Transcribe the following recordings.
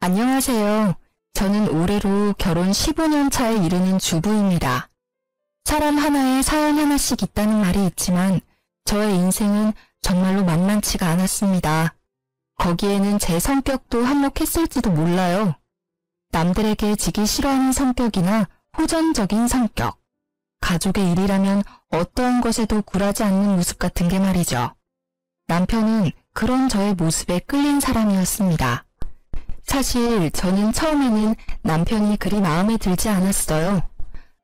안녕하세요. 저는 올해로 결혼 15년 차에 이르는 주부입니다. 사람 하나에 사연 하나씩 있다는 말이 있지만 저의 인생은 정말로 만만치가 않았습니다. 거기에는 제 성격도 한몫했을지도 몰라요. 남들에게 지기 싫어하는 성격이나 호전적인 성격, 가족의 일이라면 어떠한 것에도 굴하지 않는 모습 같은 게 말이죠. 남편은 그런 저의 모습에 끌린 사람이었습니다. 사실 저는 처음에는 남편이 그리 마음에 들지 않았어요.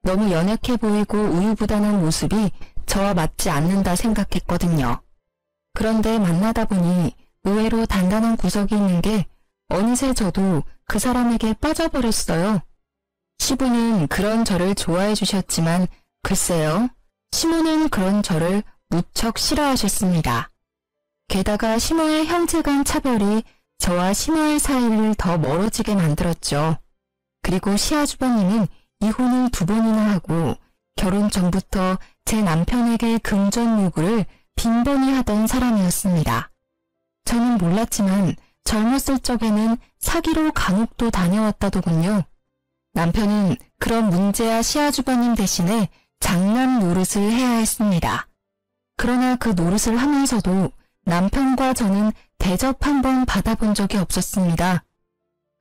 너무 연약해 보이고 우유부단한 모습이 저와 맞지 않는다 생각했거든요. 그런데 만나다 보니 의외로 단단한 구석이 있는 게 어느새 저도 그 사람에게 빠져버렸어요. 시부는 그런 저를 좋아해 주셨지만 글쎄요, 시모는 그런 저를 무척 싫어하셨습니다. 게다가 시모의 형제 간 차별이 저와 시모의 사이를 더 멀어지게 만들었죠. 그리고 시아주버님은 이혼을 2번이나 하고 결혼 전부터 제 남편에게 금전 요구를 빈번히 하던 사람이었습니다. 저는 몰랐지만 젊었을 적에는 사기로 감옥도 다녀왔다더군요. 남편은 그런 문제아 시아주버님 대신에 장남 노릇을 해야 했습니다. 그러나 그 노릇을 하면서도 남편과 저는 대접 한 번 받아본 적이 없었습니다.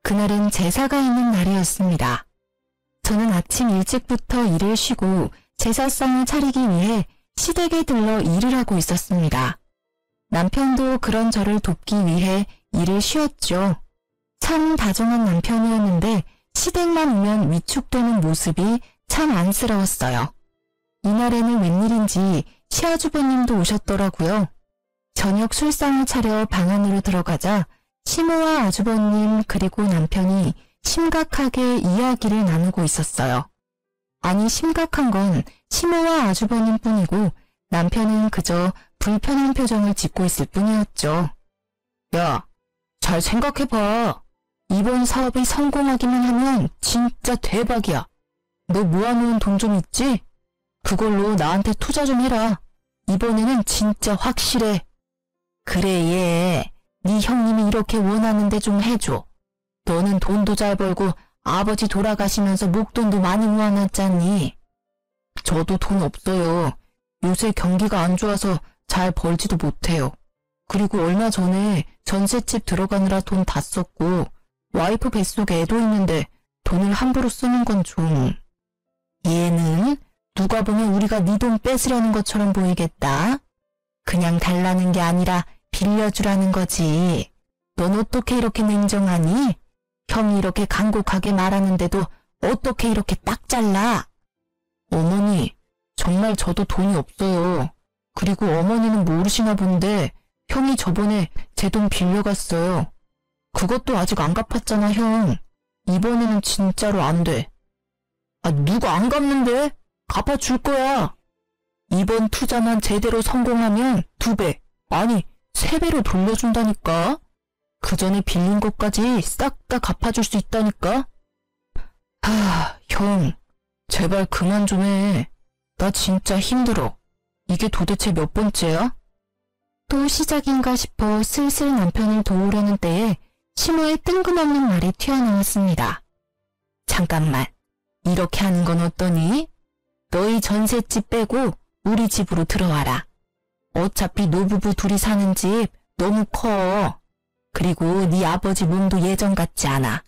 그날은 제사가 있는 날이었습니다. 저는 아침 일찍부터 일을 쉬고 제사상을 차리기 위해 시댁에 들러 일을 하고 있었습니다. 남편도 그런 저를 돕기 위해 일을 쉬었죠. 참 다정한 남편이었는데 시댁만 오면 위축되는 모습이 참 안쓰러웠어요. 이날에는 웬일인지 시아주버님도 오셨더라고요. 저녁 술상을 차려 방 안으로 들어가자 시모와 아주버님 그리고 남편이 심각하게 이야기를 나누고 있었어요. 아니, 심각한 건 시모와 아주버님 뿐이고 남편은 그저 불편한 표정을 짓고 있을 뿐이었죠. 야, 잘 생각해봐. 이번 사업이 성공하기만 하면 진짜 대박이야. 너 모아놓은 돈 좀 있지? 그걸로 나한테 투자 좀 해라. 이번에는 진짜 확실해. 그래, 얘. 네 형님이 이렇게 원하는데 좀 해줘. 너는 돈도 잘 벌고 아버지 돌아가시면서 목돈도 많이 모아놨잖니. 저도 돈 없어요. 요새 경기가 안 좋아서 잘 벌지도 못해요. 그리고 얼마 전에 전셋집 들어가느라 돈 다 썼고 와이프 뱃속에 애도 있는데 돈을 함부로 쓰는 건 좀... 얘는 누가 보면 우리가 네 돈 뺏으려는 것처럼 보이겠다. 그냥 달라는 게 아니라 빌려주라는 거지. 넌 어떻게 이렇게 냉정하니? 형이 이렇게 간곡하게 말하는데도 어떻게 이렇게 딱 잘라? 어머니, 정말 저도 돈이 없어요. 그리고 어머니는 모르시나 본데 형이 저번에 제 돈 빌려갔어요. 그것도 아직 안 갚았잖아, 형. 이번에는 진짜로 안 돼. 아, 누가 안 갚는데? 갚아줄 거야. 이번 투자만 제대로 성공하면 2배, 아니 3배로 돌려준다니까. 그 전에 빌린 것까지 싹 다 갚아줄 수 있다니까. 형, 제발 그만 좀 해. 나 진짜 힘들어. 이게 도대체 몇 번째야? 또 시작인가 싶어 슬슬 남편을 도우려는 때에 시모의 뜬금없는 말이 튀어나왔습니다. 잠깐만, 이렇게 하는 건 어떠니? 너희 전셋집 빼고 우리 집으로 들어와라. 어차피 노부부 둘이 사는 집 너무 커. 그리고 네 아버지 몸도 예전 같지 않아.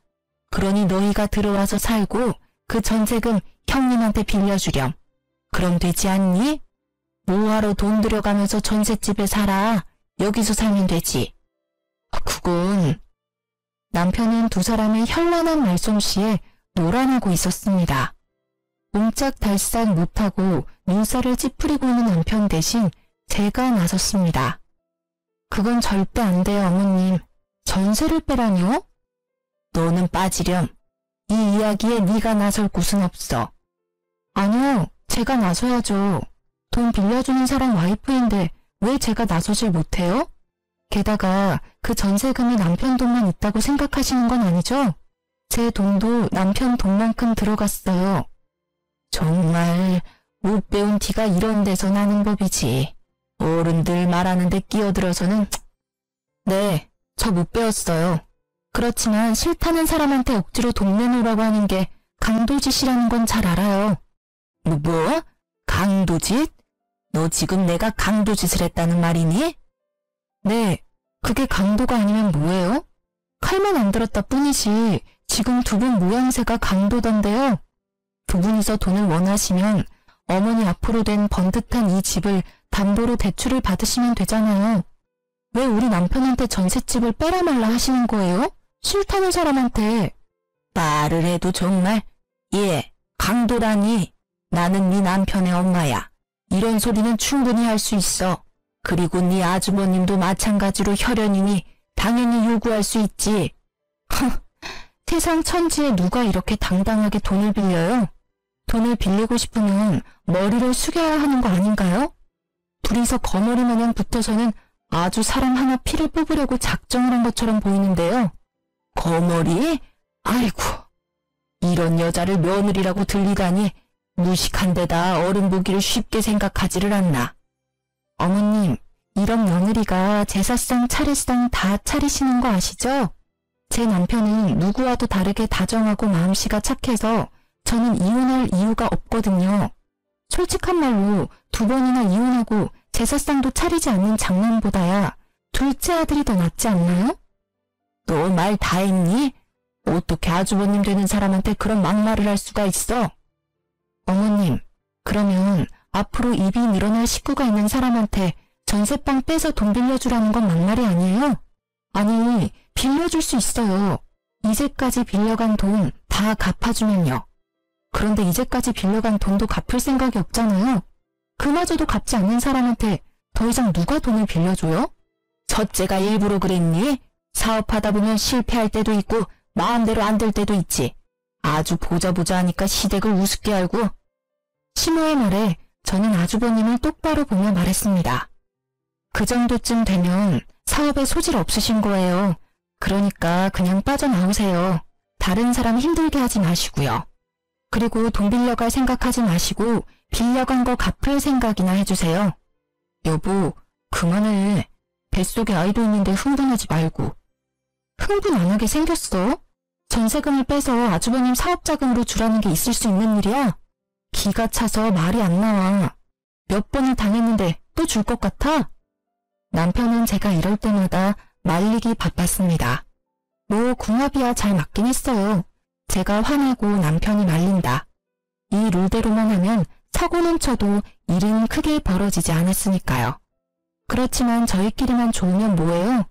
그러니 너희가 들어와서 살고 그 전세금 형님한테 빌려주렴. 그럼 되지 않니? 뭐하러 돈 들여가면서 전셋집에 살아. 여기서 살면 되지. 그건... 남편은 두 사람의 현란한 말솜씨에 놀아나고 있었습니다. 옴짝달싹 못하고 눈살을 찌푸리고 있는 남편 대신 제가 나섰습니다. 그건 절대 안 돼요, 어머님. 전세를 빼라뇨? 너는 빠지렴. 이 이야기에 네가 나설 곳은 없어. 아니요, 제가 나서야죠. 돈 빌려주는 사람 와이프인데 왜 제가 나서질 못해요? 게다가 그 전세금이 남편 돈만 있다고 생각하시는 건 아니죠? 제 돈도 남편 돈만큼 들어갔어요. 정말 못 배운 티가 이런 데서 나는 법이지. 어른들 말하는데 끼어들어서는... 네, 저 못 배웠어요. 그렇지만 싫다는 사람한테 억지로 돈 내놓으라고 하는 게 강도짓이라는 건 잘 알아요. 뭐? 강도짓? 너 지금 내가 강도짓을 했다는 말이니? 네, 그게 강도가 아니면 뭐예요? 칼만 안 들었다 뿐이지 지금 두 분 모양새가 강도던데요. 두 분이서 돈을 원하시면 어머니 앞으로 된 번듯한 이 집을 담보로 대출을 받으시면 되잖아요. 왜 우리 남편한테 전셋집을 빼라 말라 하시는 거예요? 싫다는 사람한테. 말을 해도 정말. 예, 강도라니. 나는 네 남편의 엄마야. 이런 소리는 충분히 할 수 있어. 그리고 네 아주버님도 마찬가지로 혈연이니 당연히 요구할 수 있지. 세상 천지에 누가 이렇게 당당하게 돈을 빌려요? 돈을 빌리고 싶으면 머리를 숙여야 하는 거 아닌가요? 둘이서 거머리 마냥 붙어서는 아주 사람 하나 피를 뽑으려고 작정을 한 것처럼 보이는데요. 거머리? 아이고, 이런 여자를 며느리라고 들리다니 무식한 데다 어른 보기를 쉽게 생각하지를 않나. 어머님, 이런 며느리가 제사상 차례상 다 차리시는 거 아시죠? 제 남편은 누구와도 다르게 다정하고 마음씨가 착해서 저는 이혼할 이유가 없거든요. 솔직한 말로 두 번이나 이혼하고 제사상도 차리지 않는 장남보다야 둘째 아들이 더 낫지 않나요? 너 말 다 했니? 어떻게 아주버님 되는 사람한테 그런 막말을 할 수가 있어? 어머님, 그러면 앞으로 입이 늘어날 식구가 있는 사람한테 전셋방 빼서 돈 빌려주라는 건 막말이 아니에요? 아니, 빌려줄 수 있어요. 이제까지 빌려간 돈 다 갚아주면요. 그런데 이제까지 빌려간 돈도 갚을 생각이 없잖아요. 그마저도 갚지 않는 사람한테 더 이상 누가 돈을 빌려줘요? 첫째가 일부러 그랬니? 사업하다 보면 실패할 때도 있고 마음대로 안 될 때도 있지. 아주 보자 하니까 시댁을 우습게 알고. 시모의 말에 저는 아주버님을 똑바로 보며 말했습니다. 그 정도쯤 되면 사업에 소질 없으신 거예요. 그러니까 그냥 빠져나오세요. 다른 사람 힘들게 하지 마시고요. 그리고 돈 빌려갈 생각하지 마시고 빌려간 거 갚을 생각이나 해주세요. 여보, 그만해. 뱃속에 아이도 있는데 흥분하지 말고. 흥분 안 하게 생겼어? 전세금을 빼서 아주버님 사업자금으로 주라는 게 있을 수 있는 일이야? 기가 차서 말이 안 나와. 몇 번을 당했는데 또 줄 것 같아? 남편은 제가 이럴 때마다 말리기 바빴습니다. 뭐 궁합이야 잘 맞긴 했어요. 제가 화내고 남편이 말린다. 이 룰대로만 하면 사고는 쳐도 일은 크게 벌어지지 않았으니까요. 그렇지만 저희끼리만 좋으면 뭐예요?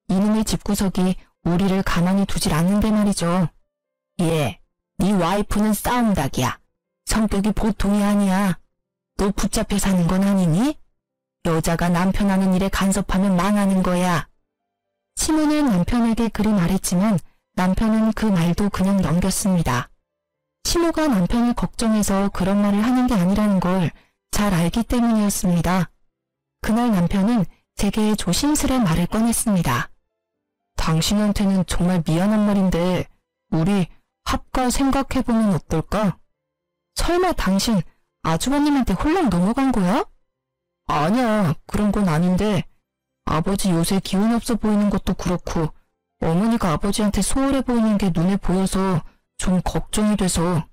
이놈의 집구석이 우리를 가만히 두질 않는데 말이죠. 예, 네 와이프는 싸움닭이야. 성격이 보통이 아니야. 너 붙잡혀 사는 건 아니니? 여자가 남편 하는 일에 간섭하면 망하는 거야. 시모는 남편에게 그리 말했지만 남편은 그 말도 그냥 넘겼습니다. 시모가 남편을 걱정해서 그런 말을 하는 게 아니라는 걸 잘 알기 때문이었습니다. 그날 남편은 제게 조심스레 말을 꺼냈습니다. 당신한테는 정말 미안한 말인데 우리 합가 생각해보면 어떨까? 설마 당신 아주버님한테 홀랑 넘어간 거야? 아니야, 그런 건 아닌데 아버지 요새 기운 없어 보이는 것도 그렇고 어머니가 아버지한테 소홀해 보이는 게 눈에 보여서 좀 걱정이 돼서.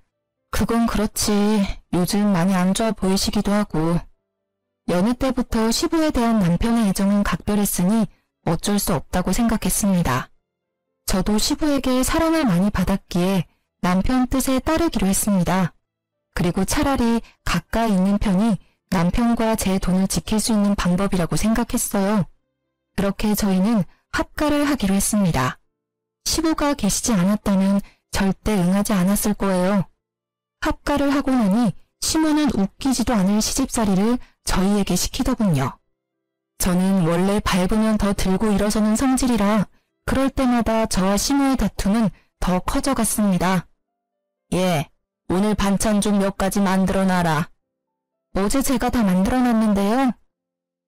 그건 그렇지. 요즘 많이 안 좋아 보이시기도 하고. 여느 때부터 시부에 대한 남편의 애정은 각별했으니 어쩔 수 없다고 생각했습니다. 저도 시부에게 사랑을 많이 받았기에 남편 뜻에 따르기로 했습니다. 그리고 차라리 가까이 있는 편이 남편과 제 돈을 지킬 수 있는 방법이라고 생각했어요. 그렇게 저희는 합가를 하기로 했습니다. 시부가 계시지 않았다면 절대 응하지 않았을 거예요. 합가를 하고 나니 시모는 웃기지도 않을 시집살이를 저희에게 시키더군요. 저는 원래 밟으면 더 들고 일어서는 성질이라 그럴 때마다 저와 시모의 다툼은 더 커져갔습니다. 예, 오늘 반찬 좀 몇 가지 만들어놔라. 어제 제가 다 만들어놨는데요.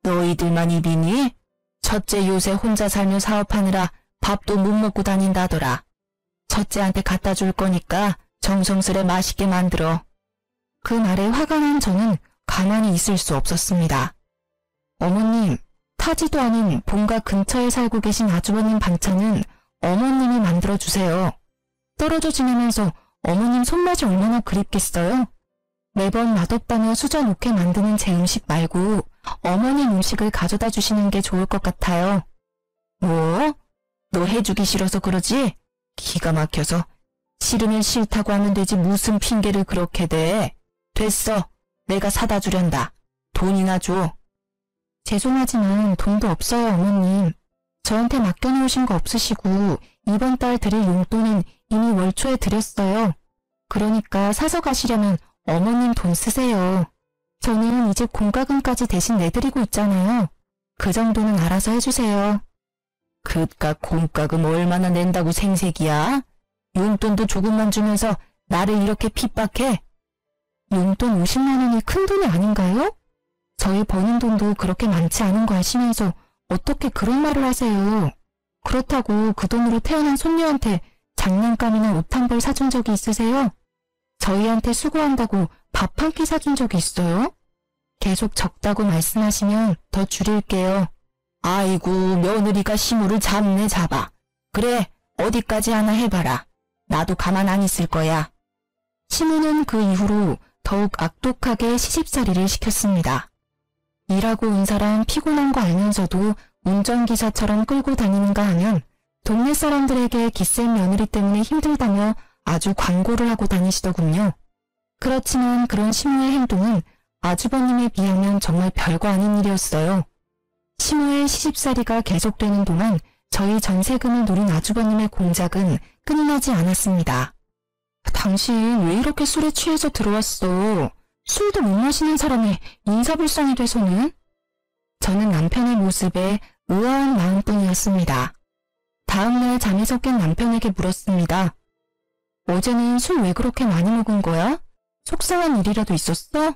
너희들만 입이니? 첫째 요새 혼자 살며 사업하느라 밥도 못 먹고 다닌다더라. 첫째한테 갖다 줄 거니까 정성스레 맛있게 만들어. 그 말에 화가 난 저는 가만히 있을 수 없었습니다. 어머님, 타지도 아닌 본가 근처에 살고 계신 아주버님 반찬은 어머님이 만들어주세요. 떨어져 지내면서 어머님 손맛이 얼마나 그립겠어요? 매번 맛없다며 수저놓게 만드는 제 음식 말고 어머님 음식을 가져다 주시는 게 좋을 것 같아요. 뭐? 너 해주기 싫어서 그러지? 기가 막혀서. 싫으면 싫다고 하면 되지 무슨 핑계를 그렇게 대. 됐어. 내가 사다 주련다. 돈이나 줘. 죄송하지만 돈도 없어요, 어머님. 저한테 맡겨놓으신 거 없으시고 이번 달 드릴 용돈은 이미 월초에 드렸어요. 그러니까 사서 가시려면 어머님 돈 쓰세요. 저는 이제 공과금까지 대신 내드리고 있잖아요. 그 정도는 알아서 해주세요. 그깟 공과금 얼마나 낸다고 생색이야? 용돈도 조금만 주면서 나를 이렇게 핍박해? 용돈 50만 원이 큰 돈이 아닌가요? 저희 버는 돈도 그렇게 많지 않은 거 아시면서 어떻게 그런 말을 하세요? 그렇다고 그 돈으로 태어난 손녀한테 장난감이나 옷 한 벌 사준 적이 있으세요? 저희한테 수고한다고 밥 한 끼 사준 적이 있어요? 계속 적다고 말씀하시면 더 줄일게요. 아이고, 며느리가 시무를 잡네 잡아. 그래, 어디까지 하나 해봐라. 나도 가만 안 있을 거야. 시무는 그 이후로 더욱 악독하게 시집살이를 시켰습니다. 일하고 온 사람 피곤한 거 알면서도 운전기사처럼 끌고 다니는가 하면 동네 사람들에게 기센 며느리 때문에 힘들다며 아주 광고를 하고 다니시더군요. 그렇지만 그런 시무의 행동은 아주버님에 비하면 정말 별거 아닌 일이었어요. 시무의 시집살이가 계속되는 동안 저희 전세금을 노린 아주버님의 공작은 끊이 나지 않았습니다. 당신 왜 이렇게 술에 취해서 들어왔어? 술도 못 마시는 사람이 인사불성이 돼서는? 저는 남편의 모습에 의아한 마음뿐이었습니다. 다음날 잠에서 깬 남편에게 물었습니다. 어제는 술 왜 그렇게 많이 먹은 거야? 속상한 일이라도 있었어?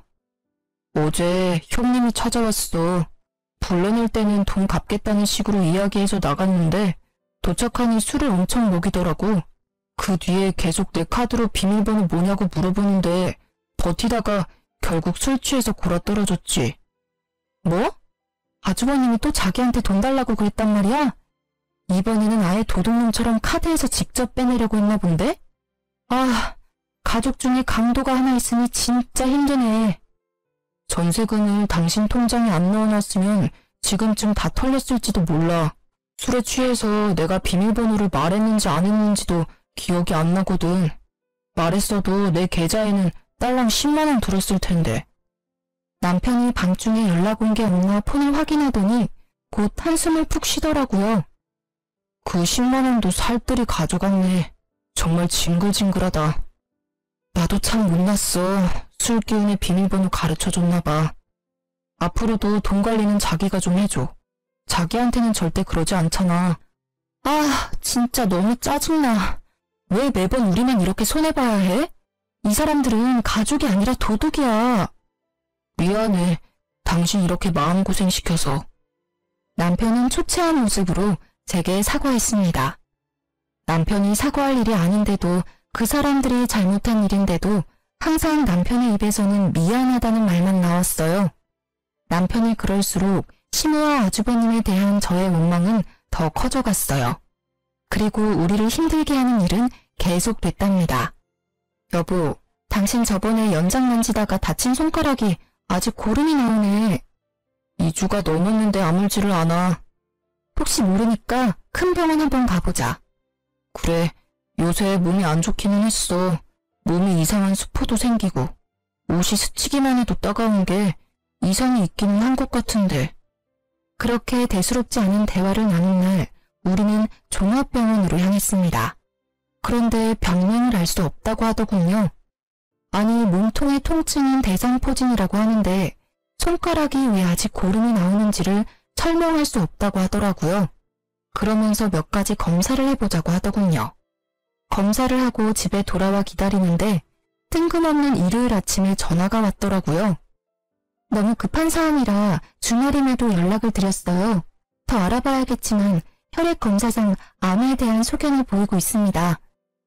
어제 형님이 찾아왔어. 불러낼 때는 돈 갚겠다는 식으로 이야기해서 나갔는데 도착하니 술을 엄청 먹이더라고. 그 뒤에 계속 내 카드로 비밀번호 뭐냐고 물어보는데 버티다가 결국 술 취해서 골아떨어졌지. 뭐? 아주버님이 또 자기한테 돈 달라고 그랬단 말이야? 이번에는 아예 도둑놈처럼 카드에서 직접 빼내려고 했나 본데? 아, 가족 중에 강도가 하나 있으니 진짜 힘드네. 전세금을 당신 통장에 안 넣어놨으면 지금쯤 다 털렸을지도 몰라. 술에 취해서 내가 비밀번호를 말했는지 안 했는지도 기억이 안 나거든. 말했어도 내 계좌에는 딸랑 10만 원 들었을 텐데. 남편이 밤중에 연락 온 게 없나 폰을 확인하더니 곧 한숨을 푹 쉬더라고요. 그 10만 원도 살뜰히 가져갔네. 정말 징글징글하다. 나도 참 못났어. 술 기운에 비밀번호 가르쳐줬나 봐. 앞으로도 돈 관리는 자기가 좀 해줘. 자기한테는 절대 그러지 않잖아. 아, 진짜 너무 짜증나. 왜 매번 우리만 이렇게 손해봐야 해? 이 사람들은 가족이 아니라 도둑이야. 미안해. 당신 이렇게 마음고생 시켜서. 남편은 초췌한 모습으로 제게 사과했습니다. 남편이 사과할 일이 아닌데도 그 사람들이 잘못한 일인데도 항상 남편의 입에서는 미안하다는 말만 나왔어요. 남편이 그럴수록 시무와 아주버님에 대한 저의 원망은 더 커져갔어요. 그리고 우리를 힘들게 하는 일은 계속됐답니다. 여보, 당신 저번에 연장 만지다가 다친 손가락이 아직 고름이 나오네. 2주가 넘었는데 아물지를 않아. 혹시 모르니까 큰 병원 한번 가보자. 그래, 요새 몸이 안 좋기는 했어. 몸이 이상한 수포도 생기고 옷이 스치기만 해도 따가운 게 이상이 있기는 한 것 같은데. 그렇게 대수롭지 않은 대화를 나눈 날 우리는 종합병원으로 향했습니다. 그런데 병명을 알 수 없다고 하더군요. 아니, 몸통의 통증은 대상포진이라고 하는데 손가락이 왜 아직 고름이 나오는지를 설명할 수 없다고 하더라고요. 그러면서 몇 가지 검사를 해보자고 하더군요. 검사를 하고 집에 돌아와 기다리는데 뜬금없는 일요일 아침에 전화가 왔더라고요. 너무 급한 사안이라 주말임에도 연락을 드렸어요. 더 알아봐야겠지만 혈액검사상 암에 대한 소견을 보이고 있습니다.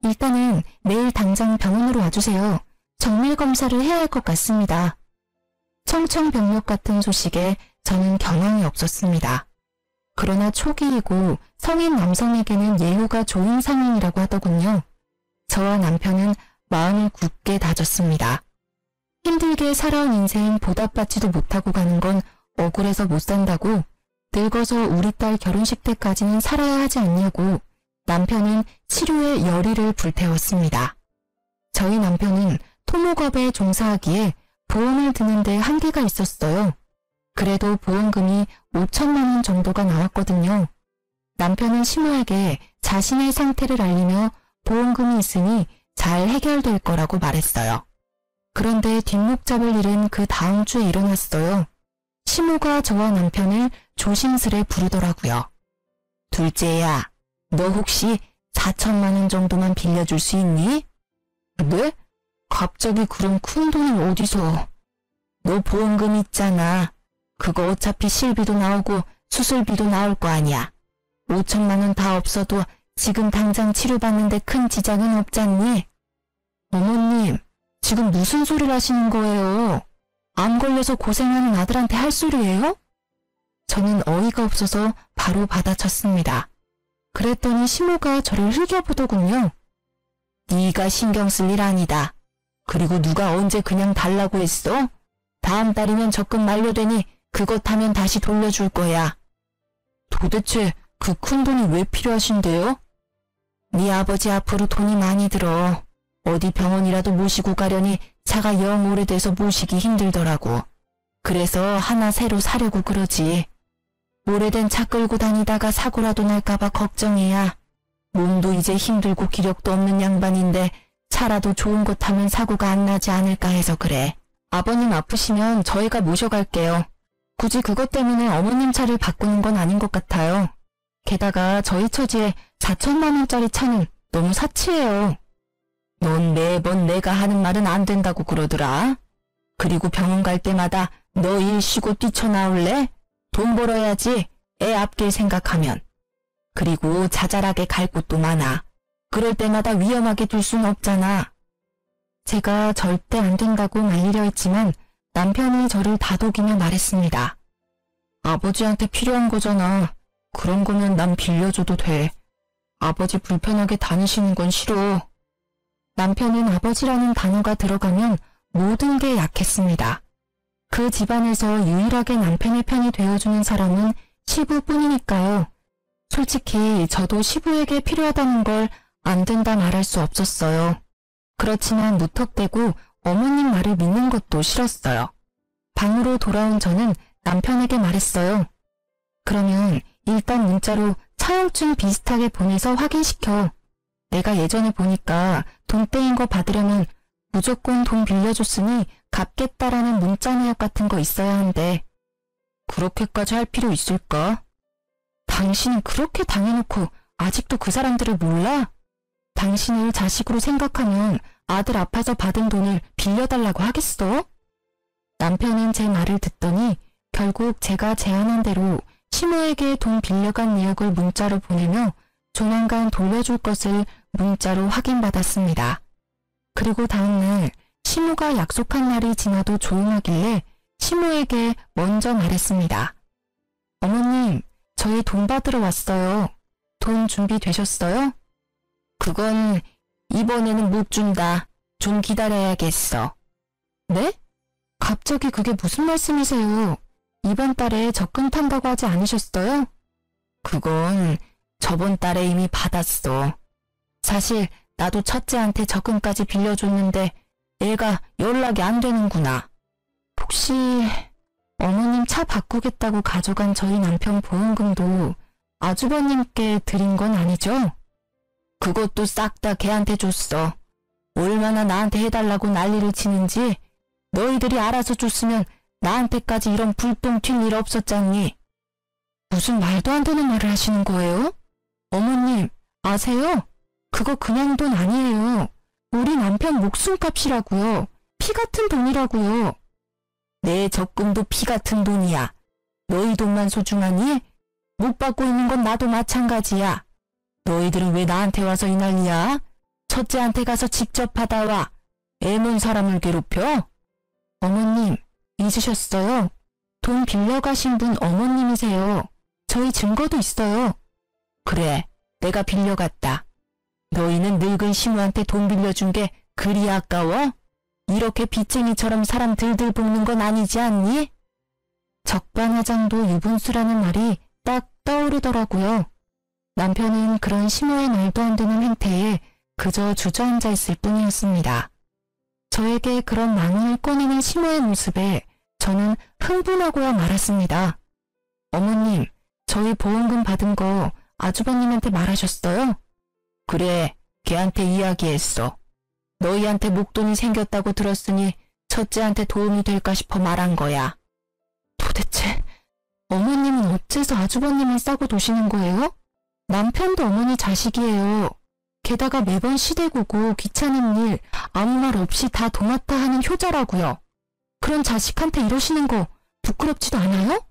일단은 내일 당장 병원으로 와주세요. 정밀검사를 해야 할 것 같습니다. 청천벽력 같은 소식에 저는 경황이 없었습니다. 그러나 초기이고 성인 남성에게는 예후가 좋은 상황이라고 하더군요. 저와 남편은 마음을 굳게 다졌습니다. 힘들게 살아온 인생 보답받지도 못하고 가는 건 억울해서 못 산다고, 늙어서 우리 딸 결혼식 때까지는 살아야 하지 않냐고 남편은 치료의 열의를 불태웠습니다. 저희 남편은 토목업에 종사하기에 보험을 드는데 한계가 있었어요. 그래도 보험금이 5천만 원 정도가 나왔거든요. 남편은 시모에게 자신의 상태를 알리며 보험금이 있으니 잘 해결될 거라고 말했어요. 그런데 뒷목 잡을 일은 그 다음 주에 일어났어요. 시모가 저와 남편을 조심스레 부르더라고요. 둘째야, 너 혹시 4천만 원 정도만 빌려줄 수 있니? 네? 갑자기 그런 큰 돈을 어디서? 너 보험금 있잖아. 그거 어차피 실비도 나오고 수술비도 나올 거 아니야. 5천만 원 다 없어도 지금 당장 치료받는데 큰 지장은 없잖니? 어머님, 지금 무슨 소리를 하시는 거예요? 암 걸려서 고생하는 아들한테 할 소리예요? 저는 어이가 없어서 바로 받아쳤습니다. 그랬더니 시모가 저를 흘겨보더군요. 네가 신경 쓸 일 아니다. 그리고 누가 언제 그냥 달라고 했어? 다음 달이면 적금 만료되니 그것 하면 다시 돌려줄 거야. 도대체 그 큰 돈이 왜 필요하신데요? 네 아버지 앞으로 돈이 많이 들어. 어디 병원이라도 모시고 가려니 차가 영 오래돼서 모시기 힘들더라고. 그래서 하나 새로 사려고 그러지. 오래된 차 끌고 다니다가 사고라도 날까봐 걱정이야. 몸도 이제 힘들고 기력도 없는 양반인데 차라도 좋은 것 타면 사고가 안 나지 않을까 해서 그래. 아버님 아프시면 저희가 모셔갈게요. 굳이 그것 때문에 어머님 차를 바꾸는 건 아닌 것 같아요. 게다가 저희 처지에 4천만 원짜리 차는 너무 사치해요. 넌 매번 내가 하는 말은 안 된다고 그러더라. 그리고 병원 갈 때마다 너 일 쉬고 뛰쳐나올래? 돈 벌어야지, 애 앞길 생각하면. 그리고 자잘하게 갈 곳도 많아. 그럴 때마다 위험하게 둘 순 없잖아. 제가 절대 안 된다고 말리려 했지만 남편이 저를 다독이며 말했습니다. 아버지한테 필요한 거잖아. 그런 거면 난 빌려줘도 돼. 아버지 불편하게 다니시는 건 싫어. 남편은 아버지라는 단어가 들어가면 모든 게 약했습니다. 그 집안에서 유일하게 남편의 편이 되어주는 사람은 시부뿐이니까요. 솔직히 저도 시부에게 필요하다는 걸 안 된다 말할 수 없었어요. 그렇지만 무턱대고 어머님 말을 믿는 것도 싫었어요. 방으로 돌아온 저는 남편에게 말했어요. 그러면 일단 문자로 차용증 비슷하게 보내서 확인시켜. 내가 예전에 보니까 돈 떼인 거 받으려면 무조건 돈 빌려줬으니 갚겠다라는 문자 내역 같은 거 있어야 한대. 그렇게까지 할 필요 있을까? 당신은 그렇게 당해놓고 아직도 그 사람들을 몰라? 당신을 자식으로 생각하면 아들 아파서 받은 돈을 빌려달라고 하겠어? 남편은 제 말을 듣더니 결국 제가 제안한 대로 시모에게 돈 빌려간 내역을 문자로 보내며 조만간 돌려줄 것을 문자로 확인받았습니다. 그리고 다음날 시모가 약속한 날이 지나도 조용하길래 시모에게 먼저 말했습니다. 어머님, 저희 돈 받으러 왔어요. 돈 준비되셨어요? 그건 이번에는 못 준다. 좀 기다려야겠어. 네? 갑자기 그게 무슨 말씀이세요? 이번 달에 적금 탄다고 하지 않으셨어요? 그건 저번 달에 이미 받았어. 사실 나도 첫째한테 적금까지 빌려줬는데 애가 연락이 안 되는구나. 혹시 어머님 차 바꾸겠다고 가져간 저희 남편 보험금도 아주버님께 드린 건 아니죠? 그것도 싹 다 걔한테 줬어. 얼마나 나한테 해달라고 난리를 치는지 너희들이 알아서 줬으면 나한테까지 이런 불똥 튈 일 없었잖니. 무슨 말도 안 되는 말을 하시는 거예요? 어머님, 아세요? 그거 그냥 돈 아니에요. 우리 남편 목숨값이라고요. 피 같은 돈이라고요. 내 적금도 피 같은 돈이야. 너희 돈만 소중하니? 못 받고 있는 건 나도 마찬가지야. 너희들은 왜 나한테 와서 이 난리야? 첫째한테 가서 직접 받아와. 애먼 사람을 괴롭혀? 어머님, 잊으셨어요? 돈 빌려가신 분 어머님이세요. 저희 증거도 있어요. 그래, 내가 빌려갔다. 너희는 늙은 시무한테 돈 빌려준 게 그리 아까워? 이렇게 빚쟁이처럼 사람 들들 볶는 건 아니지 않니? 적반하장도 유분수라는 말이 딱 떠오르더라고요. 남편은 그런 시모의 말도 안 되는 행태에 그저 주저앉아 있을 뿐이었습니다. 저에게 그런 망언을 꺼내는 시모의 모습에 저는 흥분하고야 말았습니다. 어머님, 저희 보험금 받은 거 아주버님한테 말하셨어요? 그래, 걔한테 이야기했어. 너희한테 목돈이 생겼다고 들었으니 첫째한테 도움이 될까 싶어 말한 거야. 도대체 어머님은 어째서 아주버님을 싸고 도시는 거예요? 남편도 어머니 자식이에요. 게다가 매번 시대고고 귀찮은 일 아무 말 없이 다 도맡아 하는 효자라고요. 그런 자식한테 이러시는 거 부끄럽지도 않아요?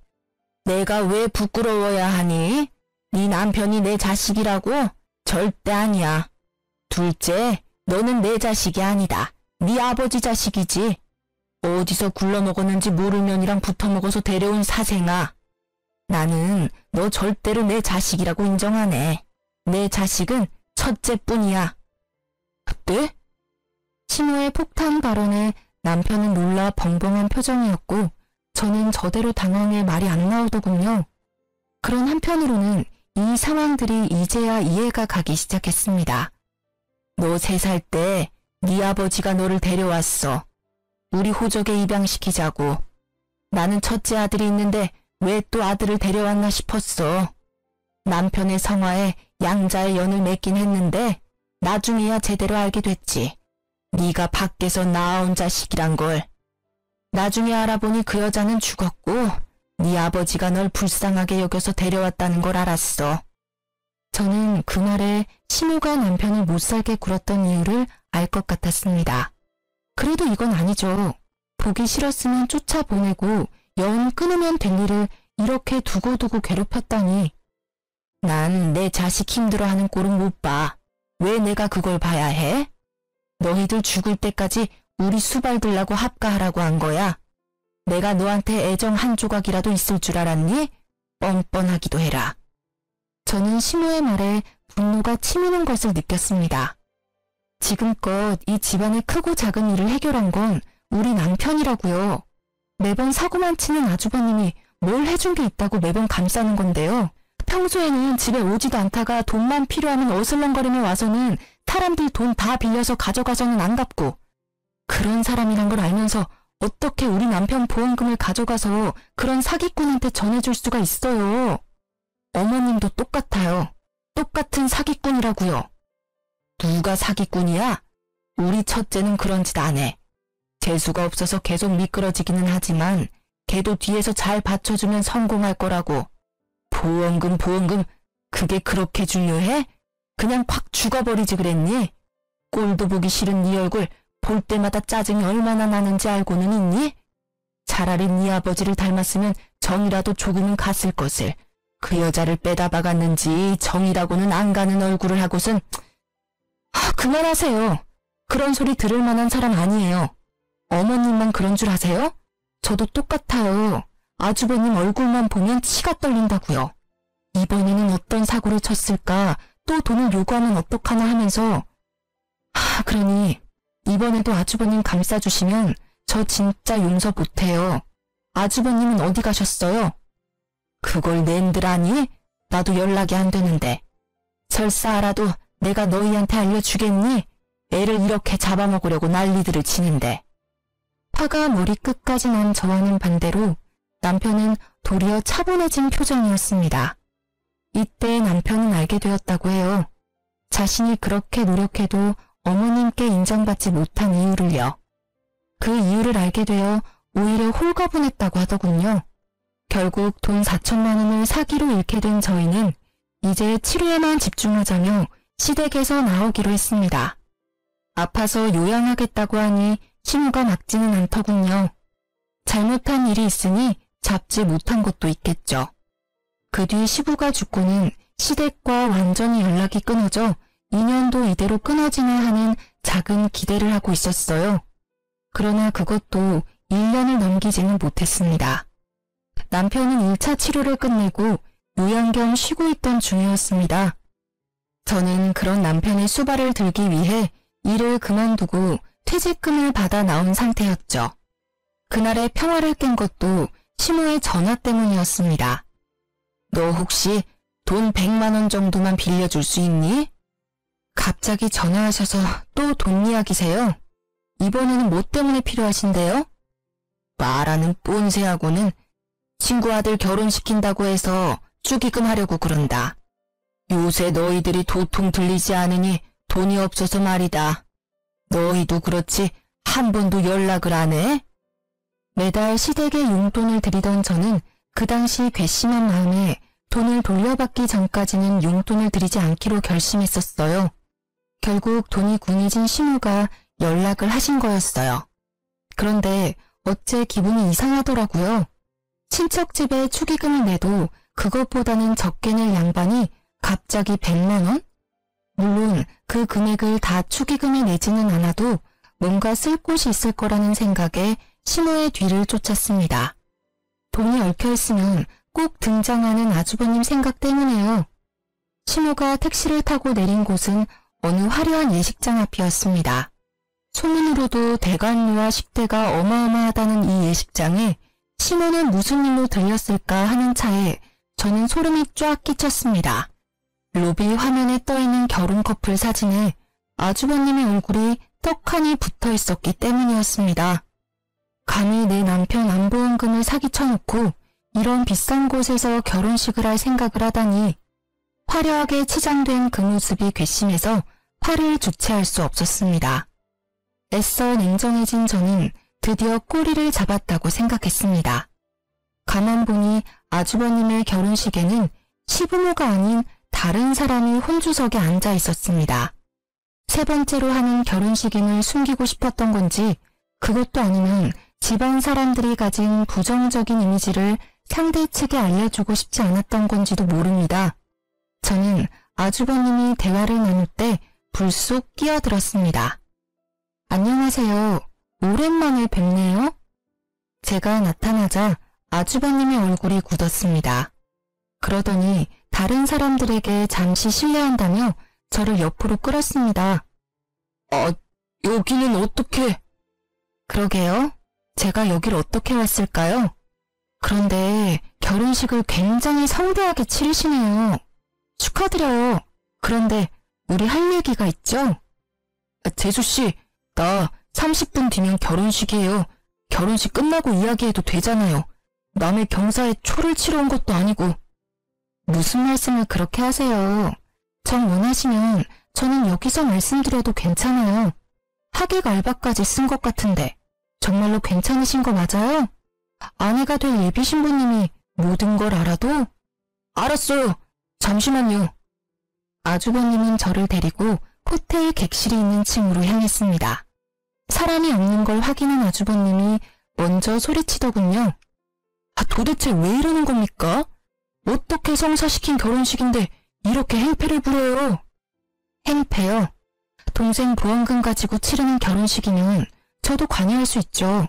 내가 왜 부끄러워야 하니? 네 남편이 내 자식이라고? 절대 아니야. 둘째, 너는 내 자식이 아니다. 네 아버지 자식이지. 어디서 굴러먹었는지 모를 년이랑 붙어먹어서 데려온 사생아. 나는 너 절대로 내 자식이라고 인정 안 해. 내 자식은 첫째뿐이야. 그때? 시모의 폭탄 발언에 남편은 놀라 벙벙한 표정이었고 저는 저대로 당황해 말이 안 나오더군요. 그런 한편으로는 이 상황들이 이제야 이해가 가기 시작했습니다. 너 3살 때 네 아버지가 너를 데려왔어. 우리 호적에 입양시키자고. 나는 첫째 아들이 있는데 왜 또 아들을 데려왔나 싶었어. 남편의 성화에 양자의 연을 맺긴 했는데 나중에야 제대로 알게 됐지. 네가 밖에서 낳아온 자식이란 걸. 나중에 알아보니 그 여자는 죽었고 네 아버지가 널 불쌍하게 여겨서 데려왔다는 걸 알았어. 저는 그 말에 시모가 남편을 못살게 굴었던 이유를 알 것 같았습니다. 그래도 이건 아니죠. 보기 싫었으면 쫓아보내고 연 끊으면 될 일을 이렇게 두고두고 괴롭혔다니. 난 내 자식 힘들어하는 꼴은 못 봐. 왜 내가 그걸 봐야 해? 너희들 죽을 때까지 우리 수발 들라고 합가하라고 한 거야. 내가 너한테 애정 한 조각이라도 있을 줄 알았니? 뻔뻔하기도 해라. 저는 시모의 말에 분노가 치미는 것을 느꼈습니다. 지금껏 이 집안의 크고 작은 일을 해결한 건 우리 남편이라고요. 매번 사고만 치는 아주버님이 뭘 해준 게 있다고 매번 감싸는 건데요. 평소에는 집에 오지도 않다가 돈만 필요하면 어슬렁거리며 와서는 사람들 돈 다 빌려서 가져가서는 안 갚고, 그런 사람이란 걸 알면서 어떻게 우리 남편 보험금을 가져가서 그런 사기꾼한테 전해줄 수가 있어요. 어머님도 똑같아요. 똑같은 사기꾼이라고요. 누가 사기꾼이야? 우리 첫째는 그런 짓 안 해. 재수가 없어서 계속 미끄러지기는 하지만 걔도 뒤에서 잘 받쳐주면 성공할 거라고. 보험금 그게 그렇게 중요해? 그냥 콱 죽어버리지 그랬니? 꼴도 보기 싫은 네 얼굴 볼 때마다 짜증이 얼마나 나는지 알고는 있니? 차라리 네 아버지를 닮았으면 정이라도 조금은 갔을 것을. 그 여자를 빼다 박았는지 정이라고는 안 가는 얼굴을 하고선. 그만하세요. 그런 소리 들을 만한 사람 아니에요. 어머님만 그런 줄 아세요? 저도 똑같아요. 아주버님 얼굴만 보면 치가 떨린다고요. 이번에는 어떤 사고를 쳤을까, 또 돈을 요구하면 어떡하나 하면서. 그러니 이번에도 아주버님 감싸주시면 저 진짜 용서 못해요. 아주버님은 어디 가셨어요? 그걸 낸들 아니? 나도 연락이 안 되는데. 설사 알아도 내가 너희한테 알려주겠니? 애를 이렇게 잡아먹으려고 난리들을 치는데. 화가 머리끝까지 난 저와는 반대로 남편은 도리어 차분해진 표정이었습니다. 이때 남편은 알게 되었다고 해요. 자신이 그렇게 노력해도 어머님께 인정받지 못한 이유를요. 그 이유를 알게 되어 오히려 홀가분했다고 하더군요. 결국 돈 4천만 원을 사기로 잃게 된 저희는 이제 치료에만 집중하자며 시댁에서 나오기로 했습니다. 아파서 요양하겠다고 하니 시무가 막지는 않더군요. 잘못한 일이 있으니 잡지 못한 것도 있겠죠. 그 뒤 시부가 죽고는 시댁과 완전히 연락이 끊어져 2년도 이대로 끊어지나 하는 작은 기대를 하고 있었어요. 그러나 그것도 1년을 넘기지는 못했습니다. 남편은 1차 치료를 끝내고 요양 겸 쉬고 있던 중이었습니다. 저는 그런 남편의 수발을 들기 위해 일을 그만두고 퇴직금을 받아 나온 상태였죠. 그날의 평화를 깬 것도 시모의 전화 때문이었습니다. 너 혹시 돈 100만 원 정도만 빌려줄 수 있니? 갑자기 전화하셔서 또 돈 이야기세요? 이번에는 뭐 때문에 필요하신데요? 말하는 꼰세하고는 친구 아들 결혼시킨다고 해서 축의금 하려고 그런다. 요새 너희들이 도통 들리지 않으니 돈이 없어서 말이다. 너희도 그렇지 한 번도 연락을 안 해? 매달 시댁에 용돈을 드리던 저는 그 당시 괘씸한 마음에 돈을 돌려받기 전까지는 용돈을 드리지 않기로 결심했었어요. 결국 돈이 궁해진 시모가 연락을 하신 거였어요. 그런데 어째 기분이 이상하더라고요. 친척 집에 축의금을 내도 그것보다는 적게 낼 양반이 갑자기 100만 원? 물론 그 금액을 다 축의금에 내지는 않아도 뭔가 쓸 곳이 있을 거라는 생각에 시모의 뒤를 쫓았습니다. 돈이 얽혀있으면 꼭 등장하는 아주버님 생각 때문에요. 시모가 택시를 타고 내린 곳은 어느 화려한 예식장 앞이었습니다. 소문으로도 대관료와 식대가 어마어마하다는 이 예식장에 시모는 무슨 일로 들렸을까 하는 차에 저는 소름이 쫙 끼쳤습니다. 로비 화면에 떠있는 결혼 커플 사진에 아주버님의 얼굴이 떡하니 붙어 있었기 때문이었습니다. 감히 내 남편 안보험금을 사기쳐놓고 이런 비싼 곳에서 결혼식을 할 생각을 하다니 화려하게 치장된 그 모습이 괘씸해서 화를 주체할 수 없었습니다. 애써 냉정해진 저는 드디어 꼬리를 잡았다고 생각했습니다. 가만 보니 아주버님의 결혼식에는 시부모가 아닌 다른 사람이 혼주석에 앉아 있었습니다. 세 번째로 하는 결혼식임을 숨기고 싶었던 건지 그것도 아니면 집안 사람들이 가진 부정적인 이미지를 상대 측에 알려주고 싶지 않았던 건지도 모릅니다. 저는 아주버님이 대화를 나눌 때 불쑥 끼어들었습니다. 안녕하세요. 오랜만에 뵙네요. 제가 나타나자 아주버님의 얼굴이 굳었습니다. 그러더니 다른 사람들에게 잠시 실례한다며 저를 옆으로 끌었습니다. 여기는 어떻게? 그러게요. 제가 여길 어떻게 왔을까요? 그런데 결혼식을 굉장히 성대하게 치르시네요. 축하드려요. 그런데 우리 할 얘기가 있죠? 재수씨, 나 30분 뒤면 결혼식이에요. 결혼식 끝나고 이야기해도 되잖아요. 남의 경사에 초를 치러 온 것도 아니고. 무슨 말씀을 그렇게 하세요. 정 원하시면 저는 여기서 말씀드려도 괜찮아요. 하객 알바까지 쓴 것 같은데 정말로 괜찮으신 거 맞아요? 아내가 될 예비 신부님이 모든 걸 알아도? 알았어요. 잠시만요. 아주버님은 저를 데리고 호텔 객실이 있는 층으로 향했습니다. 사람이 없는 걸 확인한 아주버님이 먼저 소리치더군요. 도대체 왜 이러는 겁니까? 어떻게 성사시킨 결혼식인데 이렇게 행패를 부려요? 행패요? 동생 보험금 가지고 치르는 결혼식이면 저도 관여할 수 있죠.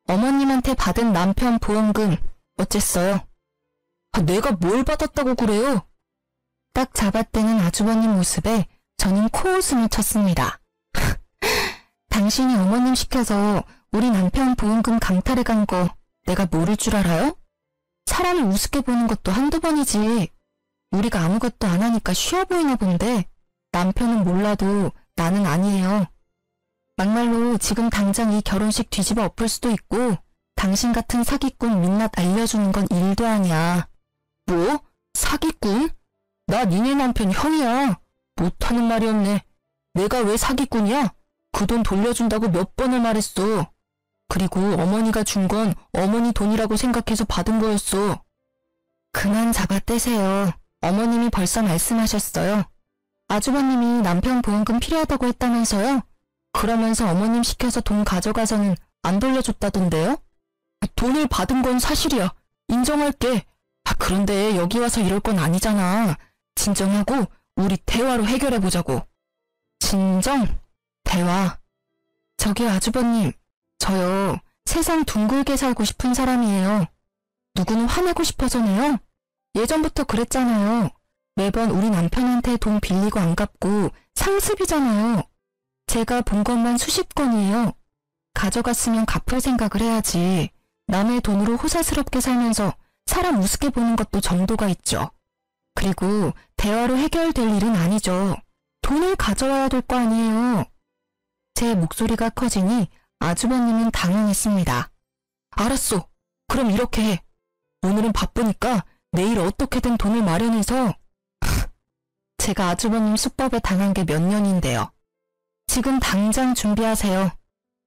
어머님한테 받은 남편 보험금 어쨌어요? 내가 뭘 받았다고 그래요? 딱 잡아떼는 아주버님 모습에 저는 코웃음을 쳤습니다. 당신이 어머님 시켜서 우리 남편 보험금 강탈해 간 거 내가 모를 줄 알아요? 사람을 우습게 보는 것도 한두 번이지. 우리가 아무것도 안 하니까 쉬워 보이나 본데 남편은 몰라도 나는 아니에요. 막말로 지금 당장 이 결혼식 뒤집어 엎을 수도 있고 당신 같은 사기꾼 민낯 알려주는 건 일도 아니야. 뭐? 사기꾼? 나 니네 남편 형이야. 못하는 말이 없네. 내가 왜 사기꾼이야? 그 돈 돌려준다고 몇 번을 말했어. 그리고 어머니가 준 건 어머니 돈이라고 생각해서 받은 거였어. 그만 잡아떼세요. 어머님이 벌써 말씀하셨어요. 아주버님이 남편 보험금 필요하다고 했다면서요? 그러면서 어머님 시켜서 돈 가져가서는 안 돌려줬다던데요? 돈을 받은 건 사실이야. 인정할게. 그런데 여기 와서 이럴 건 아니잖아. 진정하고 우리 대화로 해결해보자고. 진정? 대화. 저기 아주버님, 저요. 세상 둥글게 살고 싶은 사람이에요. 누구는 화내고 싶어서네요. 예전부터 그랬잖아요. 매번 우리 남편한테 돈 빌리고 안 갚고 상습이잖아요. 제가 본 것만 수십 건이에요. 가져갔으면 갚을 생각을 해야지. 남의 돈으로 호사스럽게 살면서 사람 우습게 보는 것도 정도가 있죠. 그리고 대화로 해결될 일은 아니죠. 돈을 가져와야 될 거 아니에요. 제 목소리가 커지니 아주버님은 당황했습니다. 알았어. 그럼 이렇게 해. 오늘은 바쁘니까 내일 어떻게든 돈을 마련해서. 제가 아주버님 수법에 당한 게 몇 년인데요. 지금 당장 준비하세요.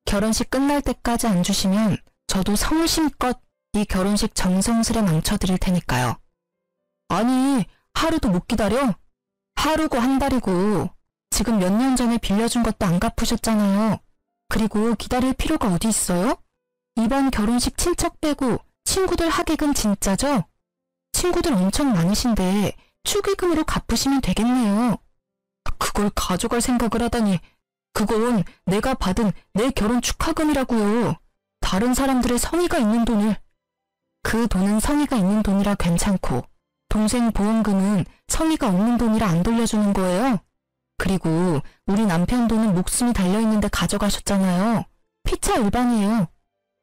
결혼식 끝날 때까지 안 주시면 저도 성심껏 이 결혼식 정성스레 망쳐드릴 테니까요. 아니, 하루도 못 기다려? 하루고 한 달이고 지금 몇 년 전에 빌려준 것도 안 갚으셨잖아요. 그리고 기다릴 필요가 어디 있어요? 이번 결혼식 친척 빼고 친구들 하객은 진짜죠? 친구들 엄청 많으신데 축의금으로 갚으시면 되겠네요. 그걸 가져갈 생각을 하다니. 그건 내가 받은 내 결혼 축하금이라고요. 다른 사람들의 성의가 있는 돈을. 그 돈은 성의가 있는 돈이라 괜찮고 동생 보험금은 성의가 없는 돈이라 안 돌려주는 거예요. 그리고 우리 남편 돈은 목숨이 달려있는데 가져가셨잖아요. 피차 일반이에요.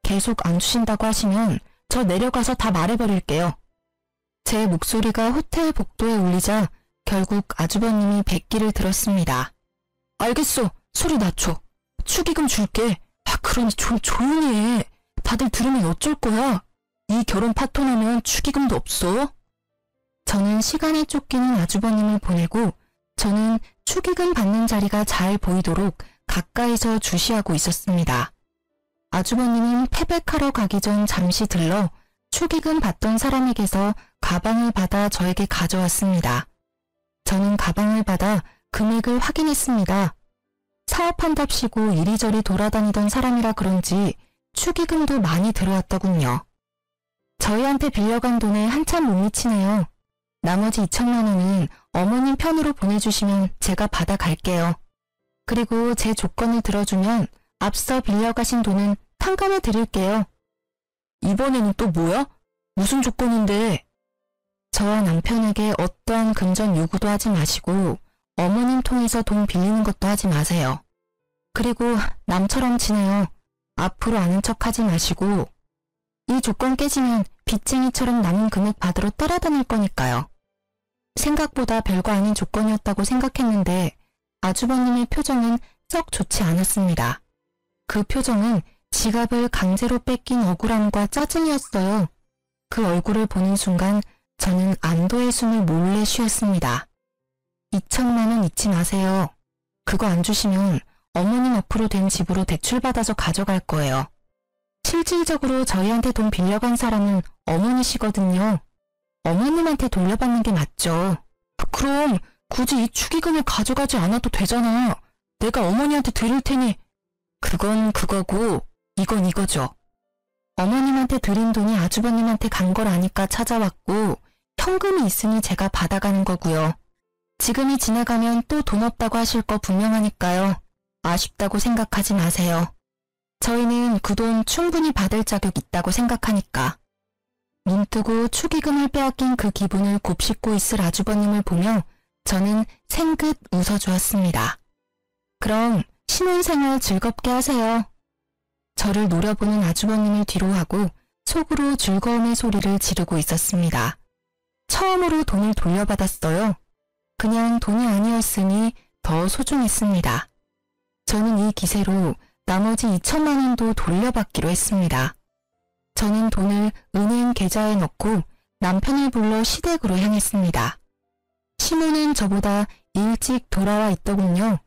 계속 안 주신다고 하시면 저 내려가서 다 말해버릴게요. 제 목소리가 호텔 복도에 울리자 결국 아주버님이 백기를 들었습니다. 알겠어. 소리 낮춰. 축의금 줄게. 그러니 좀 조용히 해. 다들 들으면 어쩔 거야. 이 결혼 파토나면 축의금도 없어. 저는 시간에 쫓기는 아주버님을 보내고 저는 축의금 받는 자리가 잘 보이도록 가까이서 주시하고 있었습니다. 아주버님은 패백하러 가기 전 잠시 들러 축의금 받던 사람에게서 가방을 받아 저에게 가져왔습니다. 저는 가방을 받아 금액을 확인했습니다. 사업한답시고 이리저리 돌아다니던 사람이라 그런지 축의금도 많이 들어왔더군요. 저희한테 빌려간 돈에 한참 못 미치네요. 나머지 2천만 원은 어머님 편으로 보내주시면 제가 받아갈게요. 그리고 제 조건을 들어주면 앞서 빌려가신 돈은 탕감해 드릴게요. 이번에는 또 뭐야? 무슨 조건인데? 저와 남편에게 어떠한 금전 요구도 하지 마시고 어머님 통해서 돈 빌리는 것도 하지 마세요. 그리고 남처럼 지내요. 앞으로 아는 척 하지 마시고 이 조건 깨지면 빚쟁이처럼 남은 금액 받으러 따라다닐 거니까요. 생각보다 별거 아닌 조건이었다고 생각했는데 아주버님의 표정은 썩 좋지 않았습니다. 그 표정은 지갑을 강제로 뺏긴 억울함과 짜증이었어요. 그 얼굴을 보는 순간 저는 안도의 숨을 몰래 쉬었습니다. 2천만 원 잊지 마세요. 그거 안 주시면 어머님 앞으로 된 집으로 대출받아서 가져갈 거예요. 실질적으로 저희한테 돈 빌려간 사람은 어머니시거든요. 어머님한테 돌려받는 게 맞죠. 그럼 굳이 이 축의금을 가져가지 않아도 되잖아. 내가 어머니한테 드릴 테니. 그건 그거고 이건 이거죠. 어머님한테 드린 돈이 아주버님한테 간 걸 아니까 찾아왔고 현금이 있으니 제가 받아가는 거고요. 지금이 지나가면 또 돈 없다고 하실 거 분명하니까요. 아쉽다고 생각하지 마세요. 저희는 그 돈 충분히 받을 자격 있다고 생각하니까. 눈 뜨고 축의금을 빼앗긴 그 기분을 곱씹고 있을 아주버님을 보며 저는 생긋 웃어주었습니다. 그럼 신혼생활 즐겁게 하세요. 저를 노려보는 아주버님을 뒤로하고 속으로 즐거움의 소리를 지르고 있었습니다. 처음으로 돈을 돌려받았어요. 그냥 돈이 아니었으니 더 소중했습니다. 저는 이 기세로 나머지 2천만 원도 돌려받기로 했습니다. 저는 돈을 은행 계좌에 넣고 남편을 불러 시댁으로 향했습니다. 시모는 저보다 일찍 돌아와 있더군요.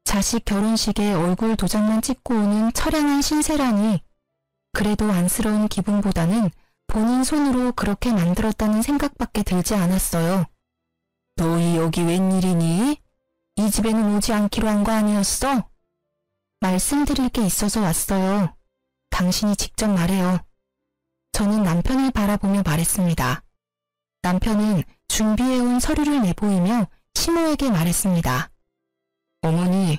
자식 결혼식에 얼굴 도장만 찍고 오는 처량한 신세라니. 그래도 안쓰러운 기분보다는 본인 손으로 그렇게 만들었다는 생각밖에 들지 않았어요. 너희 여기 웬일이니? 이 집에는 오지 않기로 한 거 아니었어? 말씀드릴 게 있어서 왔어요. 당신이 직접 말해요. 저는 남편을 바라보며 말했습니다. 남편은 준비해온 서류를 내보이며 시모에게 말했습니다. 어머니,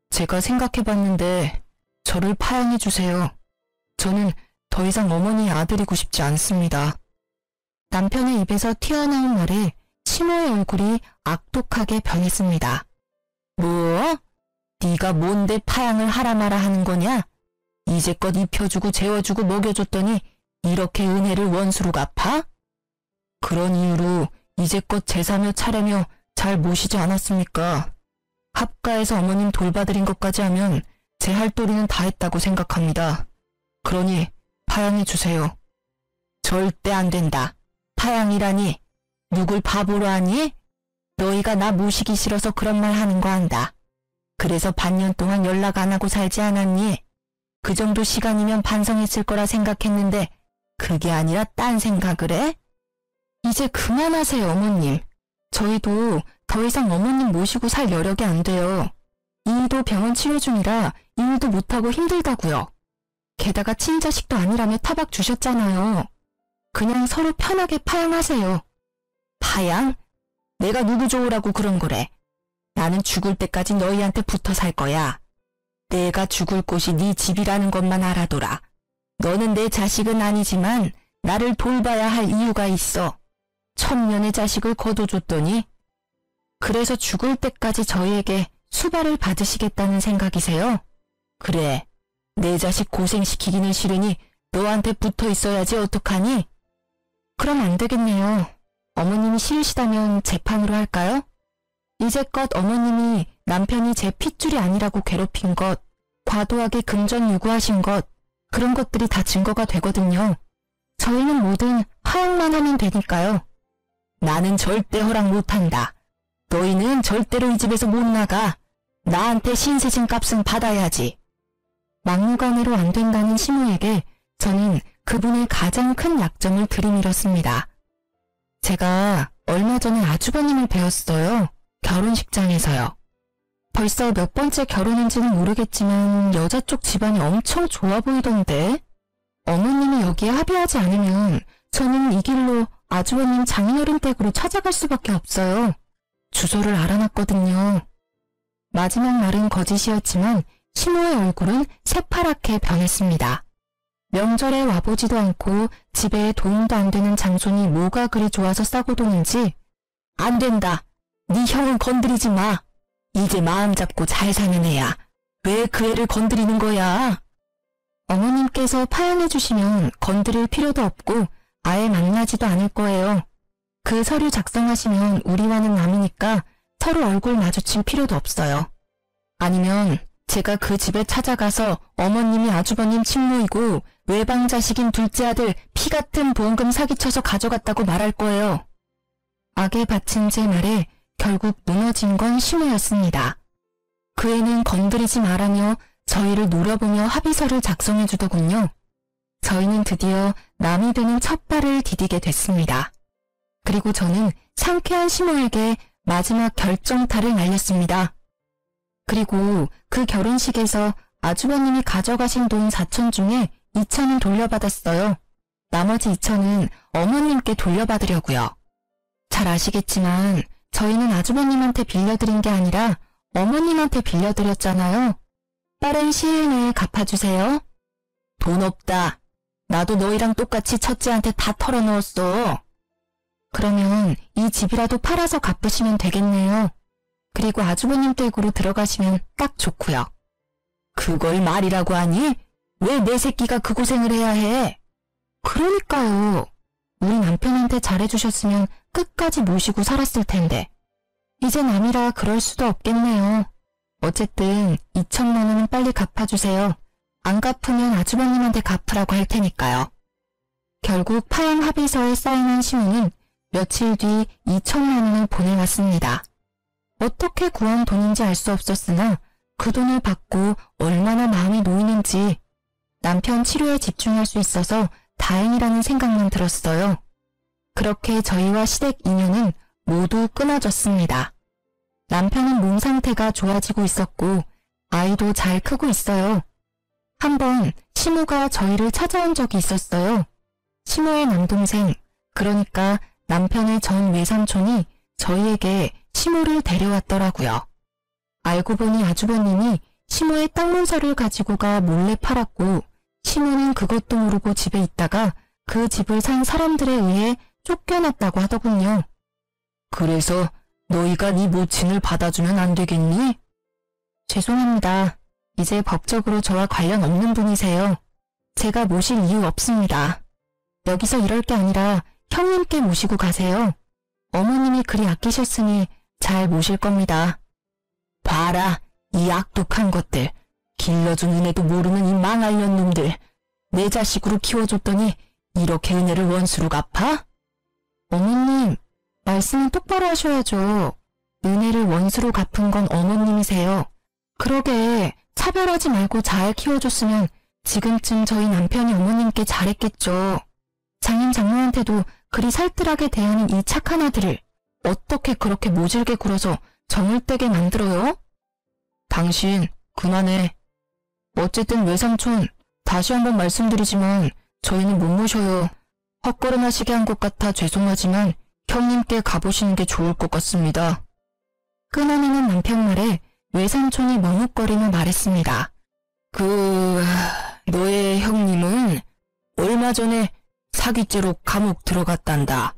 제가 생각해봤는데 저를 파양해주세요. 저는 더 이상 어머니의 아들이고 싶지 않습니다. 남편의 입에서 튀어나온 말에 시모의 얼굴이 악독하게 변했습니다. 뭐? 네가 뭔데 파양을 하라 마라 하는 거냐? 이제껏 입혀주고 재워주고 먹여줬더니 이렇게 은혜를 원수로 갚아? 그런 이유로 이제껏 제사며 차례며 잘 모시지 않았습니까? 합가에서 어머님 돌봐드린 것까지 하면 제 할 도리는 다 했다고 생각합니다. 그러니 파양해 주세요. 절대 안 된다. 파양이라니 누굴 바보로 하니? 너희가 나 모시기 싫어서 그런 말 하는 거 안다. 그래서 반년 동안 연락 안 하고 살지 않았니? 그 정도 시간이면 반성했을 거라 생각했는데 그게 아니라 딴 생각을 해? 이제 그만하세요, 어머님. 저희도 더 이상 어머님 모시고 살 여력이 안 돼요. 이도 병원 치료 중이라 일도 못하고 힘들다고요. 게다가 친자식도 아니라며 타박 주셨잖아요. 그냥 서로 편하게 파양하세요. 파양? 내가 누구 좋으라고 그런 거래. 나는 죽을 때까지 너희한테 붙어 살 거야. 내가 죽을 곳이 네 집이라는 것만 알아둬라. 너는 내 자식은 아니지만 나를 돌봐야 할 이유가 있어. 천년의 자식을 거둬줬더니 그래서 죽을 때까지 저희에게 수발을 받으시겠다는 생각이세요? 그래. 내 자식 고생시키기는 싫으니 너한테 붙어 있어야지 어떡하니? 그럼 안 되겠네요. 어머님이 싫으시다면 재판으로 할까요? 이제껏 어머님이 남편이 제 핏줄이 아니라고 괴롭힌 것, 과도하게 금전 요구하신 것, 그런 것들이 다 증거가 되거든요. 저희는 뭐든 하양만 하면 되니까요. 나는 절대 허락 못한다. 너희는 절대로 이 집에서 못 나가. 나한테 신세진 값은 받아야지. 막무가내로 안 된다는 시모에게 저는 그분의 가장 큰 약점을 들이밀었습니다. 제가 얼마 전에 아주버님을 배웠어요. 결혼식장에서요. 벌써 몇 번째 결혼인지는 모르겠지만 여자 쪽 집안이 엄청 좋아 보이던데 어머님이 여기에 합의하지 않으면 저는 이 길로 아주버님 장인어른 댁으로 찾아갈 수밖에 없어요. 주소를 알아놨거든요. 마지막 말은 거짓이었지만 시모의 얼굴은 새파랗게 변했습니다. 명절에 와보지도 않고 집에 도움도 안 되는 장손이 뭐가 그리 좋아서 싸고 도는지. 안 된다. 네 형은 건드리지 마. 이제 마음 잡고 잘 사는 애야. 왜 그 애를 건드리는 거야? 어머님께서 파양해 주시면 건드릴 필요도 없고 아예 만나지도 않을 거예요. 그 서류 작성하시면 우리와는 남이니까 서로 얼굴 마주칠 필요도 없어요. 아니면 제가 그 집에 찾아가서 어머님이 아주버님 친모이고 외방 자식인 둘째 아들 피 같은 보험금 사기쳐서 가져갔다고 말할 거예요. 악에 바친 제 말에 결국 무너진 건 시모였습니다. 그 애는 건드리지 말라며 저희를 노려보며 합의서를 작성해 주더군요. 저희는 드디어 남이 되는 첫 발을 디디게 됐습니다. 그리고 저는 상쾌한 시모에게 마지막 결정타를 날렸습니다. 그리고 그 결혼식에서 아주버님이 가져가신 돈 4천 중에 2천은 돌려받았어요. 나머지 2천은 어머님께 돌려받으려고요. 잘 아시겠지만 저희는 아주버님한테 빌려드린 게 아니라 어머님한테 빌려드렸잖아요. 빠른 시일 내에 갚아주세요. 돈 없다. 나도 너희랑 똑같이 첫째한테 다 털어넣었어. 그러면 이 집이라도 팔아서 갚으시면 되겠네요. 그리고 아주버님 댁으로 들어가시면 딱 좋고요. 그걸 말이라고 하니? 왜 내 새끼가 그 고생을 해야 해? 그러니까요. 우리 남편한테 잘해주셨으면 끝까지 모시고 살았을 텐데. 이제 남이라 그럴 수도 없겠네요. 어쨌든 2천만 원은 빨리 갚아주세요. 안 갚으면 아주버님한테 갚으라고 할 테니까요. 결국 파양 합의서에 사인한 시모는 며칠 뒤 2천만 원을 보내왔습니다. 어떻게 구한 돈인지 알 수 없었으나 그 돈을 받고 얼마나 마음이 놓이는지 남편 치료에 집중할 수 있어서 다행이라는 생각만 들었어요. 그렇게 저희와 시댁 인연은 모두 끊어졌습니다. 남편은 몸 상태가 좋아지고 있었고 아이도 잘 크고 있어요. 한번 시모가 저희를 찾아온 적이 있었어요. 시모의 남동생, 그러니까 남편의 전 외삼촌이 저희에게 시모를 데려왔더라고요. 알고 보니 아주버님이 시모의 땅 문서를 가지고 가 몰래 팔았고 시모는 그것도 모르고 집에 있다가 그 집을 산 사람들에 의해 쫓겨났다고 하더군요. 그래서 너희가 네 모친을 받아주면 안 되겠니? 죄송합니다. 이제 법적으로 저와 관련 없는 분이세요. 제가 모실 이유 없습니다. 여기서 이럴 게 아니라 형님께 모시고 가세요. 어머님이 그리 아끼셨으니 잘 모실 겁니다. 봐라, 이 악독한 것들. 길러준 은혜도 모르는 이 망할년 놈들. 내 자식으로 키워줬더니 이렇게 은혜를 원수로 갚아? 어머님, 말씀은 똑바로 하셔야죠. 은혜를 원수로 갚은 건 어머님이세요. 그러게 차별하지 말고 잘 키워줬으면 지금쯤 저희 남편이 어머님께 잘했겠죠. 장인 장모한테도 그리 살뜰하게 대하는 이 착한 아들을 어떻게 그렇게 모질게 굴어서 정을 떼게 만들어요? 당신 그만해. 어쨌든 외삼촌, 다시 한번 말씀드리지만 저희는 못 모셔요. 헛걸음하시게 한 것 같아 죄송하지만 형님께 가보시는 게 좋을 것 같습니다. 끊어내는 남편 말에 외삼촌이 머뭇거리며 말했습니다. 너의 형님은 얼마 전에 사기죄로 감옥 들어갔단다.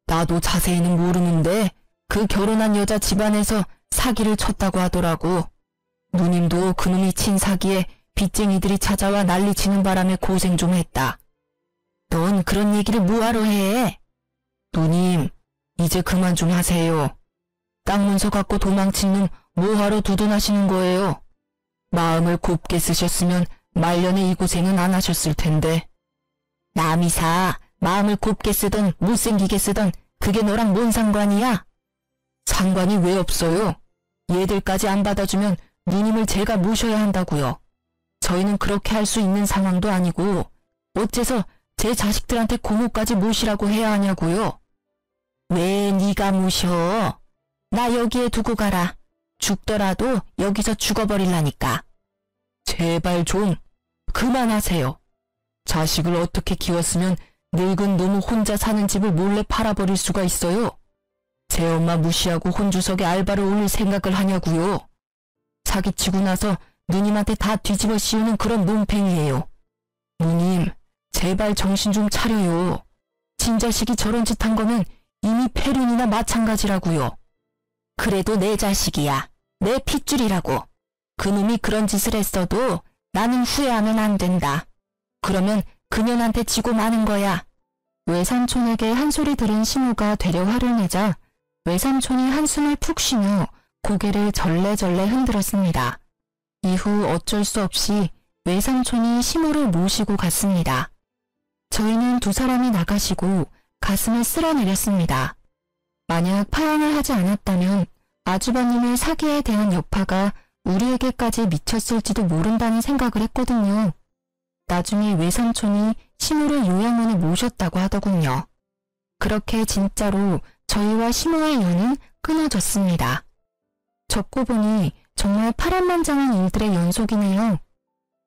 나도 자세히는 모르는데 그 결혼한 여자 집안에서 사기를 쳤다고 하더라고. 누님도 그놈이 친 사기에 빚쟁이들이 찾아와 난리치는 바람에 고생 좀 했다. 넌 그런 얘기를 뭐하러 해? 누님, 이제 그만 좀 하세요. 땅 문서 갖고 도망친 놈 뭐하러 두둔하시는 거예요? 마음을 곱게 쓰셨으면 말년에 이 고생은 안 하셨을 텐데. 남이사, 마음을 곱게 쓰든 못생기게 쓰든 그게 너랑 뭔 상관이야? 상관이 왜 없어요? 얘들까지 안 받아주면 누님을 제가 모셔야 한다고요. 저희는 그렇게 할 수 있는 상황도 아니고 어째서 제 자식들한테 고모까지 모시라고 해야 하냐고요. 왜 네가 모셔? 나 여기에 두고 가라. 죽더라도 여기서 죽어버릴라니까. 제발 좀 그만하세요. 자식을 어떻게 키웠으면 늙은 놈 혼자 사는 집을 몰래 팔아버릴 수가 있어요? 제 엄마 무시하고 혼주석에 알바를 올릴 생각을 하냐고요. 사기치고 나서 누님한테 다 뒤집어 씌우는 그런 놈팽이에요. 누님, 제발 정신 좀 차려요. 친자식이 저런 짓 한 거면 이미 폐륜이나 마찬가지라고요. 그래도 내 자식이야. 내 핏줄이라고. 그놈이 그런 짓을 했어도 나는 후회하면 안 된다. 그러면 그년한테 지고 마는 거야. 외삼촌에게 한 소리 들은 시모가 되려 화를 내자 외삼촌이 한숨을 푹 쉬며 고개를 절레절레 흔들었습니다. 이후 어쩔 수 없이 외삼촌이 시모를 모시고 갔습니다. 저희는 두 사람이 나가시고 가슴을 쓸어내렸습니다. 만약 파양을 하지 않았다면 아주버님의 사기에 대한 여파가 우리에게까지 미쳤을지도 모른다는 생각을 했거든요. 나중에 외삼촌이 시모를 요양원에 모셨다고 하더군요. 그렇게 진짜로 저희와 시모의 연은 끊어졌습니다. 적고 보니 정말 파란만장한 일들의 연속이네요.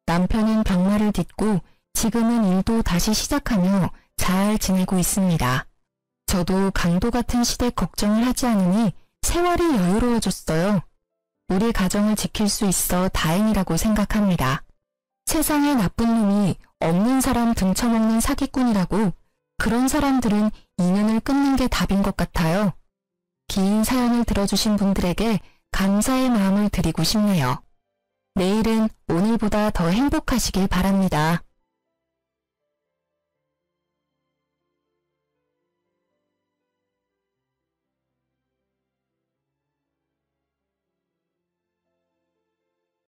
남편은 병마를 딛고 지금은 일도 다시 시작하며 잘 지내고 있습니다. 저도 강도 같은 시댁 걱정을 하지 않으니 생활이 여유로워졌어요. 우리 가정을 지킬 수 있어 다행이라고 생각합니다. 세상에 나쁜 놈이 없는 사람 등쳐먹는 사기꾼이라고 그런 사람들은 인연을 끊는 게 답인 것 같아요. 긴 사연을 들어주신 분들에게 감사의 마음을 드리고 싶네요. 내일은 오늘보다 더 행복하시길 바랍니다.